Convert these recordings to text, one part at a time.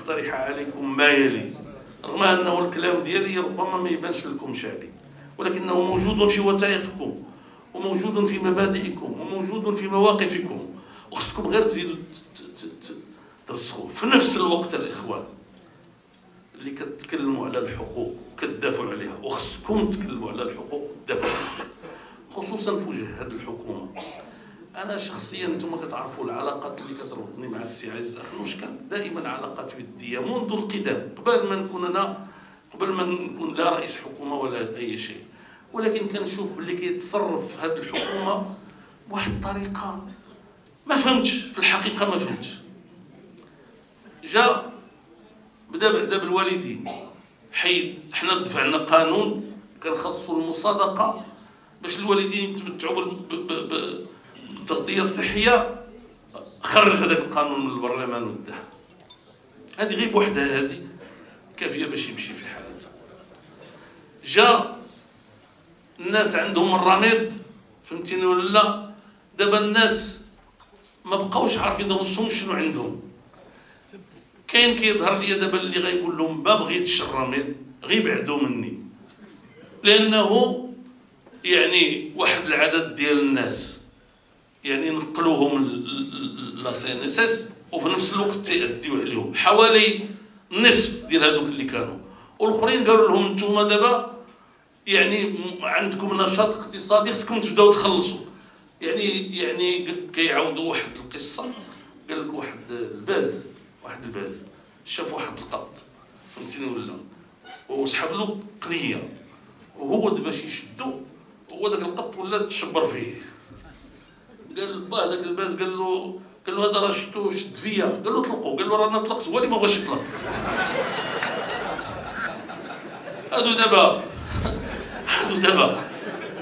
أقترح عليكم ما يلي، رغم أنه الكلام ديالي ربما ما يبانش لكم شعبي، ولكنه موجود في وثائقكم وموجود في مبادئكم وموجود في مواقفكم، وخصكم غير تزيدوا ترسخوه. في نفس الوقت الإخوان اللي كتكلموا على الحقوق وكتدافعوا عليها، وخصكم تكلموا على الحقوق وتدافعوا عليها، خصوصا في وجه هذه الحكومة. أنا شخصيا أنتم كتعرفوا العلاقات اللي كتربطني مع السي عزيز الأخنوش كانت دائما علاقات ودية منذ القدم، قبل ما نكون لا رئيس حكومة ولا أي شيء، ولكن كنشوف باللي كيتصرف هذه الحكومة بواحد الطريقة ما فهمتش، في الحقيقة ما فهمتش. بدا بالوالدين، حنا دفعنا قانون كان خاصو المصادقة باش الوالدين يتمتعوا بالتغطية الصحية، خرج هذاك القانون من البرلمان وداه. هذه غير بوحدها هذه كافية باش يمشي في حالته. جا الناس عندهم الرميد، فهمتيني ولا لا؟ دابا الناس ما بقاوش عارفين يدرسوا شنو عندهم. كاين كيظهر لي دابا اللي غيقول لهم ما بغيتش الرميد غير بعدوا مني، لانه يعني واحد العدد ديال الناس يعني نقلوهم لا سي ان اس اس، وفي نفس الوقت تيأديو عليهم حوالي النصف ديال هذوك اللي كانوا، والاخرين قالوا لهم انتم دابا يعني عندكم نشاط اقتصادي خصكم تبداو تخلصوا. يعني كيعاودوا واحد القصه، قال لك واحد الباز شاف واحد القط، فهمتيني ولا، وسحب له قنيه، وهو باش يشدو هو داك القط ولا تشبر فيه. قال با داك الباز قال له هذا راه شفتو شد فيا، قال له طلقوا، قال له رانا طلقت، هو اللي ما بغاش يطلق. هادو دابا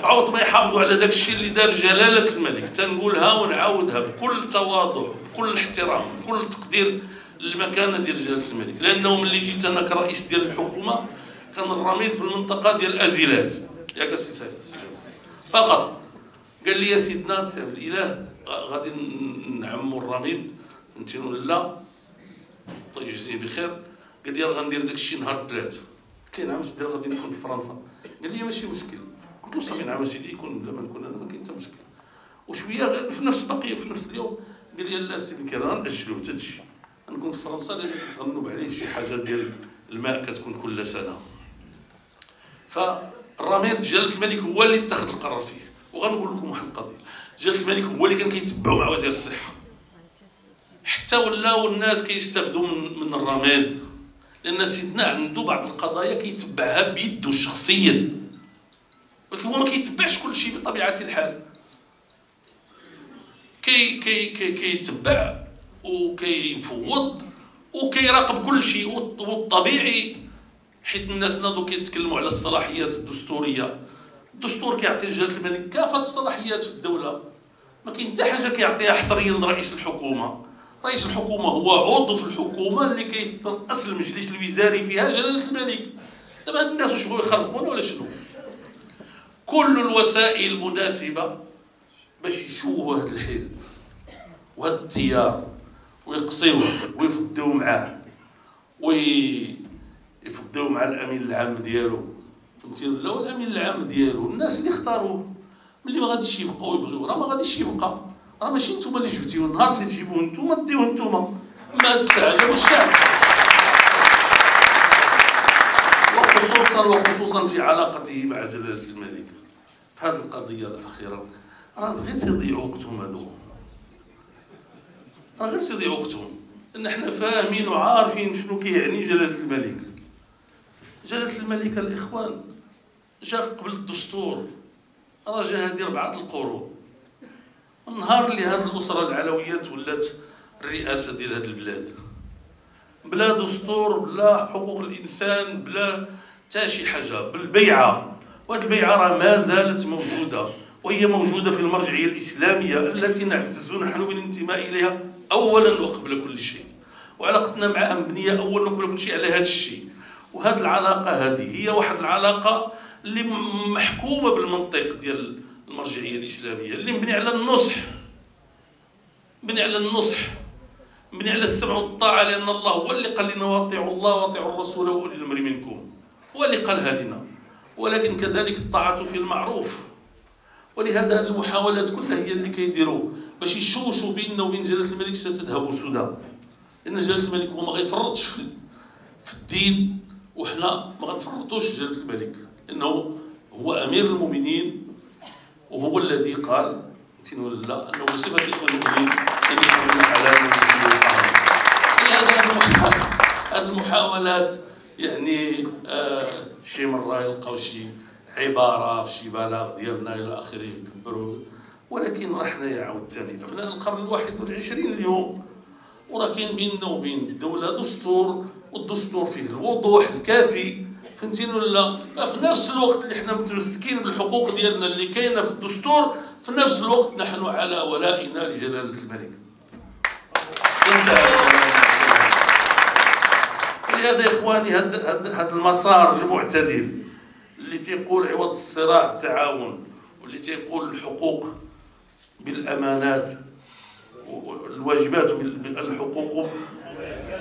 فعوض ما يحافظوا على داك الشيء اللي دار جلاله الملك، تنقولها ونعاودها بكل تواضع بكل احترام بكل تقدير للمكانه ديال جلاله الملك، لانه ملي جيت انا كرئيس ديال الحكومه كان الرميد في المنطقه ديال ازيلال ياك سي سعيد فقط. قال لي يا سيدنا سيف الاله غادي نعموا الرميد، فهمتيني ولا لا؟ الله يجزيه بخير. قال لي راه غندير داك الشيء نهار الثلاث. قلت له نعم سيدي غادي نكون في فرنسا. قال لي ماشي مشكل. قلت له صافي نعم سيدي يكون بلا ما نكون انا ما كاين حتى مشكل. وشويه في نفس اليوم قال لي لا سيدي الكرام اجلوه حتى تجي. انا كنت في فرنسا لان كنت غنوب عليه شي حاجه ديال الماء كتكون كل سنه. فالرميد جلاله الملك هو اللي اتخذ القرار فيه. وغنقول لكم واحد القضيه، جلاله الملك هو اللي كان كيتبعوا مع وزير الصحه، حتى ولاو الناس كيستافدوا من الرميد، لان سيدنا عنده بعض القضايا كيتبعها بيده شخصيا، ولكن هو ما كيتبعش كل شيء بطبيعه الحال. كيتبع وكيفوض وكيراقب كل شيء، والطبيعي حيت الناس ناضوا كيتكلموا على الصلاحيات الدستوريه. الدستور كيعطي لجلاله الملك كافه الصلاحيات في الدوله، ما كاين حتى حاجه كيعطيها حصريا لرئيس الحكومه. رئيس الحكومه هو عضو في الحكومه اللي كيترأس المجلس الوزاري فيها جلاله الملك. دابا هاد الناس واش بغاو يخربقونا ولا شنو؟ كل الوسائل المناسبه باش يشوهوا هذا الحزب وهذا التيار ويقصيوه ويفضيو معاه ويفضيو مع الامين العام ديالو، فهمتي ولا؟ الامين العام ديالو الناس اللي اختاروه ملي ما غاديش يبقاو يبغيو راه ما غاديش يبقى، راه ماشي نتوما اللي جبتيوه، النهار اللي تجيبوه نتوما ديوه نتوما، ما تستعجلوا الشعب. وخصوصا في علاقته مع جلاله الملك في هذه القضيه الاخيره، راه غير تضيعوا وقتهم هذو، راه غير تضيعوا وقتهم، لان حنا فاهمين وعارفين شنو كيعني جلاله الملك. جلاله الملك الاخوان جا قبل الدستور، راه جا هذه 4 القرون. النهار اللي هذه الاسره العلويات ولات الرئاسه ديال هذه البلاد بلا دستور بلا حقوق الانسان بلا حتى شي حاجه، بالبيعه، وهذه البيعه راه ما زالت موجوده، وهي موجوده في المرجعيه الاسلاميه التي نعتز نحن بالانتماء اليها اولا وقبل كل شيء، وعلاقتنا معها مبنيه اولا وقبل كل شيء على هذا الشيء. وهذه العلاقه هذه هي واحد العلاقه اللي محكومه بالمنطق ديال المرجعيه الاسلاميه، اللي مبني على النصح، مبني على السمع والطاعة، لأن الله هو اللي قال لنا واطيعوا الله واطيعوا الرسول وأولي الأمر منكم، هو اللي قالها لنا. ولكن كذلك الطاعة في المعروف. ولهذا هذه المحاولات كلها هي اللي كيديروا باش يشوشوا بيننا وبين جلالة الملك ستذهب سدى، لأن جلالة الملك هو ما غيفرطش في الدين، وحنا ما غنفرطوش في جلالة الملك، لأنه هو أمير المؤمنين وهو الذي قال ولا لا أنه بصفة المؤمنين أن يكون حلالا ويحل حراما. هذه المحاولات يعني شي مرة يلقاو شي عبارة في شي بلاغ ديالنا إلى آخره يكبروا، ولكن راه حنايا عاوتاني أبناء القرن ال21 اليوم، وراه كاين بيننا وبين الدولة دستور، والدستور فيه الوضوح الكافي، فهمتيني ولا؟ ففي نفس الوقت اللي حنا متمسكين بالحقوق ديالنا اللي كاينه في الدستور، في نفس الوقت نحن على ولائنا لجلالة الملك. ولهذا يا اخواني هذا المسار المعتدل اللي تيقول عوض الصراع التعاون، واللي تيقول الحقوق بالامانات والواجبات الحقوق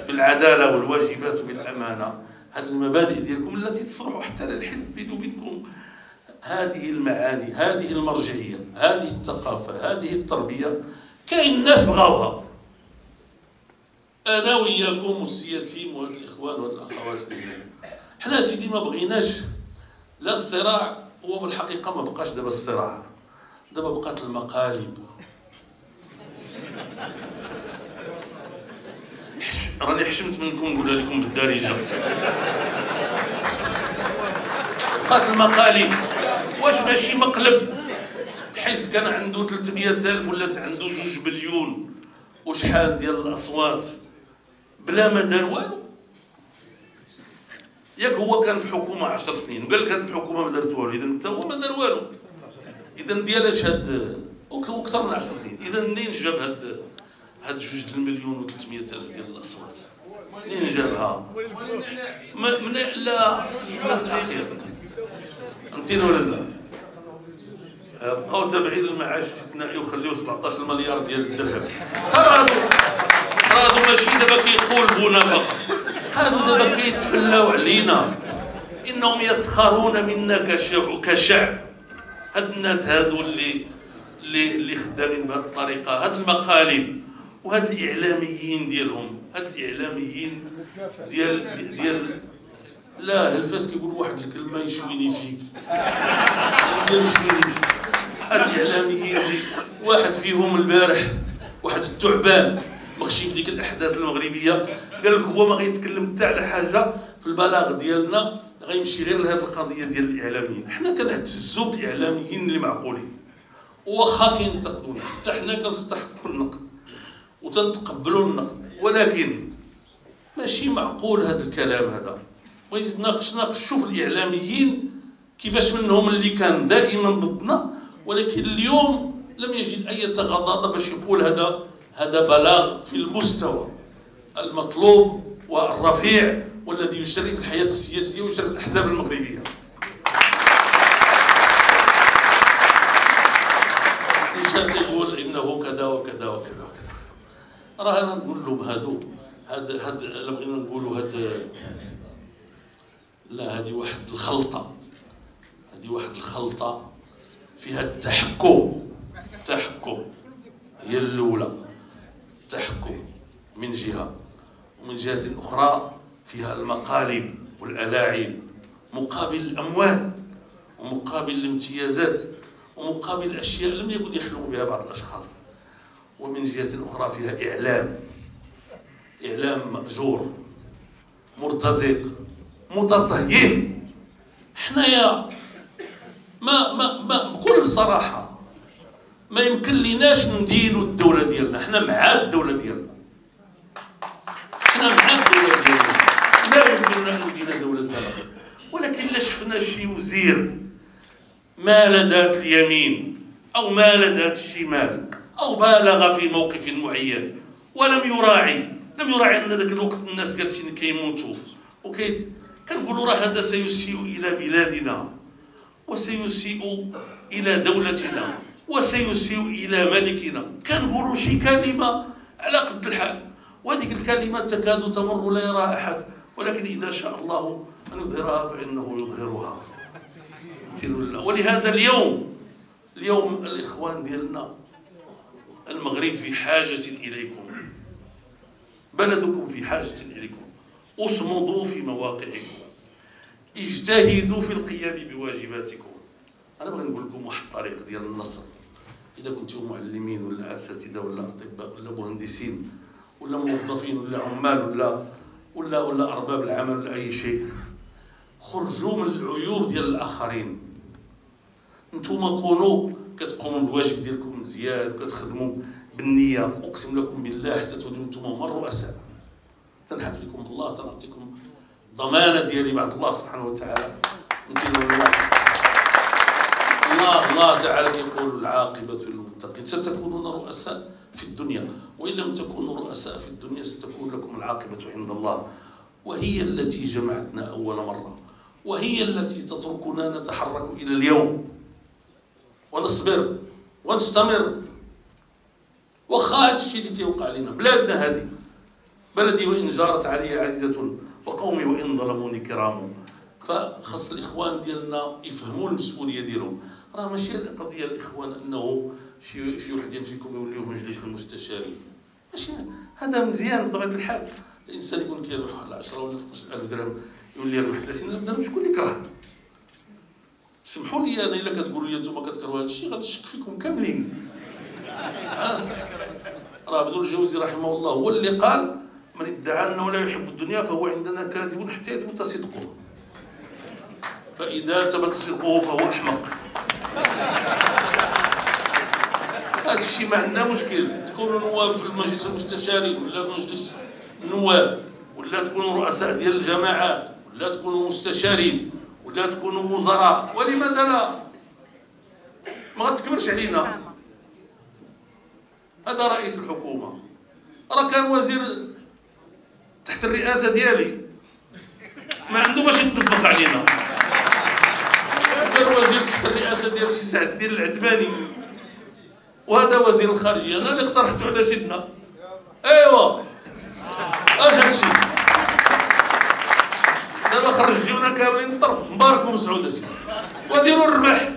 بالعداله والواجبات بالامانه، هذه المبادئ ديالكم التي تصلح حتى للحزب بيني وبينكم، هذه المعاني، هذه المرجعيه، هذه الثقافه، هذه التربيه، كاين الناس بغاوها. انا وياكم والسيتيم وهاد الاخوان وهاد الاخوات حنا سيدي ما بغيناش لا الصراع، هو في الحقيقه ما بقاش دابا الصراع، دابا بقات المقالب. راني حشمت منكم نقولها لكم بالدارجه. بقات المقالب. واش ماشي مقلب؟ الحزب كان عنده 300,000 ولات عنده 2 مليون وشحال ديال الاصوات بلا ما دار والو. ياك هو كان في حكومه 10 سنين وقال لك هذه الحكومه ما دارت والو، اذا انت هو ما دار والو، اذا ديالاش هاد اكثر من 10 سنين، اذا منين جاب هاد 2 مليون و300,000 ديال الاصوات؟ منين جابها؟ من لا من الاخير، فهمتيني ولا لا؟ بقاو تابعين للمعاش الاستثنائي وخليو 17 مليار ديال الدرهم. هادو ماشي دابا كيقولبونا فقط، هادو دابا كيتفلاو علينا، انهم يسخرون منا كشعب. هاد الناس هادو اللي خدامين بهذه الطريقه، هاد المقالب وهاد الاعلاميين ديالهم، هاد الاعلاميين ديال لا هلفاس كيقول واحد الكلمه يشويني فيك، يشويني فيك. هاد الاعلاميين واحد فيهم البارح واحد التعبان مخشي في ديك الاحداث المغربيه، قال لك هو ما غيتكلم حتى على حاجه في البلاغ ديالنا، غيمشي غير لهاد القضيه ديال الاعلاميين. حنا كنعتزوا بالاعلاميين اللي معقولين، وواخا كينتقدونا حتى حنا كنستحقوا النقد وتنتقبلوا النقد، ولكن ماشي معقول هذا الكلام هذا. بغيت ناقش شوف الاعلاميين كيفاش منهم اللي كان دائما ضدنا، ولكن اليوم لم يجد اي غضاضه باش يقول هذا بلاغ في المستوى المطلوب والرفيع والذي يشرف الحياه السياسيه ويشرف الاحزاب المغربيه. إنسان تيقول انه كذا وكذا وكذا وكذا، راه انا نقول لهم هادو لا بغينا نقولوا لا، هذه واحد الخلطه، هذه واحد الخلطه فيها التحكم هي الاولى، التحكم من جهه، ومن جهه اخرى فيها المقالب والالاعب مقابل الاموال ومقابل الامتيازات ومقابل اشياء لم يكن يحلم بها بعض الاشخاص، ومن جهه اخرى فيها اعلام ماجور مرتزق متصهين. حنايا ما بكل صراحه ما يمكن ليناش ندينوا الدوله ديالنا، حنا مع الدوله ديالنا، لا يمكننا ان ندين دولتنا، ولكن لا شفنا شي وزير مال ذات اليمين او مال ذات الشمال او بالغ في موقف معين ولم يراعي ان ذاك الوقت الناس جالسين كيموتوا كنقولوا راه هذا سيسيء الى بلادنا وسيسيء الى دولتنا وسيسيء الى ملكنا، كنقولوا شي كلمه على قد الحال، وهذه الكلمات تكاد تمر لا يراها أحد، ولكن إذا شاء الله أن يظهرها فإنه يظهرها. ولهذا اليوم الإخوان ديالنا المغرب في حاجة إليكم، بلدكم في حاجة إليكم. اصمدوا في مواقعكم، اجتهدوا في القيام بواجباتكم. أنا بغي نقول لكم واحد الطريق ديال النصر. إذا كنتم معلمين ولا أساتذة ولا أطباء ولا مهندسين ولا موظفين ولا عمال ولا أرباب العمل ولا أي شيء، خرجوا من العيوب ديال الآخرين. نتوما كونوا كتقوموا بالواجب ديالكم مزيان وكتخدموا بالنية. أقسم لكم بالله حتى تولوا نتوما هما الرؤساء. تنحف لكم بالله، تنعطيكم ضمانة ديالي بعد الله سبحانه وتعالى. الله تعالى يقول العاقبة للمتقين. ستكونون رؤساء في الدنيا، وإن لم تكونوا رؤساء في الدنيا ستكون لكم العاقبة عند الله، وهي التي جمعتنا أول مرة، وهي التي تتركنا نتحرك إلى اليوم ونصبر ونستمر. واخا هذا الشيء اللي تيوقع لنا، بلادنا هذه بلدي وإن جارت علي عزيزة وقومي وإن ظلموني كرام. فخص الإخوان ديالنا يفهموا المسؤولية ديالهم. راه ماشي القضية الإخوان أنه شي وحدين فيكم يوليو في مجلس المستشارين، ماشي هذا مزيان بطبيعة الحال. الإنسان يكون كيربح واحد 10 ولا 15,000 درهم يولي يربح 30,000 درهم، شكون اللي كره؟ سمحوا لي أنا إلا كتقولوا لي نتوما كتكرهوا هذا الشيء غادي نشك فيكم كاملين. راه ابن الجوزي رحمه الله هو اللي قال: من ادعى أنه لا يحب الدنيا فهو عندنا كاذب حتى يثبت صدقه، فإذا ثبت صدقه فهو أحمق. هذا الشيء ما عندنا مشكل. تكونوا نواب في المجلس المستشاري ولا في مجلس النواب، ولا تكونوا رؤساء ديال الجماعات، ولا تكونوا مستشارين، ولا تكونوا وزراء، ولماذا لا؟ ما غتكبرش علينا. هذا رئيس الحكومة، راه كان وزير تحت الرئاسة ديالي، ما عنده باش يتنفخ علينا. كان وزير تحت الرئاسة ديال سي سعد الدين العثماني، وهذا وزير الخارجية. أنا اللي اقترحته على سيدنا. أيوا اش هادشي؟ دابا خرجونا كاملين الطرف. مبارك ومسعود اسيدي وديروا الربح.